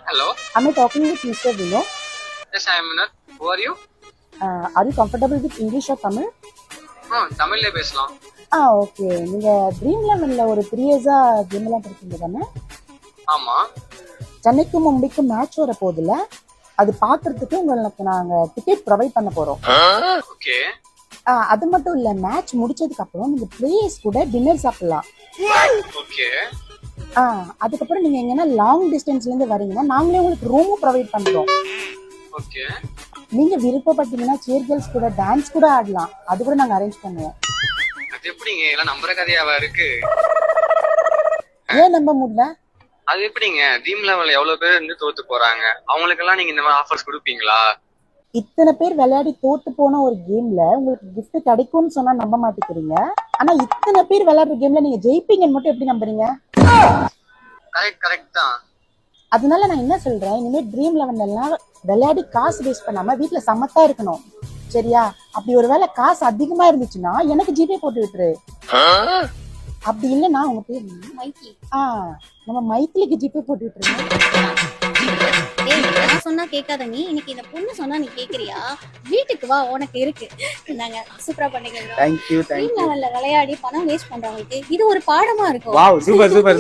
Hello. Am I talking with Mr. Vinod? Yes, I am Vinod. Who are you? Are you comfortable with English or Tamil? தமிழ்ல பேசலாம். Okay. நீங்க dream லெவன்ல ஒரு 3 இயர்ஸா game எல்லாம் இருக்கீங்க தானே? ஆமா. சென்னைக்கும் மும்பைக்கும் மேட்ச் வர போதுல, அது பாக்குறதுக்கு உங்களுக்கு நாங்க டிக்கெட் ப்ரொவைட் பண்ண போறோம். ஓகே. அது மட்டும் இல்ல, மேட்ச் முடிச்சதுக்கு அப்புறம் நீங்க பிளேயர்ஸ் கூட டின்னர் சாப்பிடலாம். ஓகே. அதுக்கப்புறம் நீங்க எங்கன்னா லாங் டிஸ்டன்ஸ்ல இருந்து வரீங்கன்னா நாங்களே உங்களுக்கு ரூமும் ப்ரொவைட் பண்றோம். ஓகே. நீங்க விருப்பப்பட்டீங்கன்னா சேர் கேர்ள்ஸ் கூட டான்ஸ் கூட ஆடலாம். அது கூட நாங்க அரேஞ்ச் பண்ணுவோம். அது எப்படிங்க எல்லாம் நம்புற கதையாவா இருக்கு? ஏன் நம்ப முடியல? அது எப்படிங்க ட்ரீம் லெவல்ல எவ்வளவு பேர் இருந்து தோத்து போறாங்க, அவங்களுக்கு எல்லாம் நீங்க இந்த மாதிரி ஆஃபர்ஸ் கொடுப்பீங்களா? இத்தனை பேர் விளையாடி தோத்து போன ஒரு கேம்ல உங்களுக்கு கிஃப்ட் கிடைக்கும்னு சொன்னா நம்ப மாட்டேங்கிறீங்க. ஆனா இத்தனை பேர் விளையாடுற கேம்ல நீங்க ஜெயிப்பீங்கன்னு மட்டும் எப்படி நம்புறீங்க? கரெக்ட் தான். அதனால நான் என்ன சொல்றேன், இனிமே ட்ரீம் லெவன்ல எல்லாம் விளையாடி காசு வேஸ்ட் பண்ணாம வீட்டுல சமத்தா இருக்கணும். சரியா? அப்படி ஒருவேளை காசு அதிகமா இருந்துச்சுன்னா எனக்கு ஜிபே போட்டு விட்டுரு. அப்படி இல்லைன்னா உங்க பேர் மைத்லி. நம்ம மைத்லிக்கு ஜிபே போட்டு விட்டுருங்க. நான் சொன்னா கேட்காத நீ, இன்னைக்கு இந்த பொண்ணு சொன்னா நீ கேக்குறியா? வீட்டுக்கு வா, உனக்கு இருக்கு. நாங்க சூப்பரா பண்ணீங்க. Thank you. விளையாடி பணம் வேஸ்ட் பண்றவங்களுக்கு இது ஒரு பாடமா இருக்கும். Wow, super.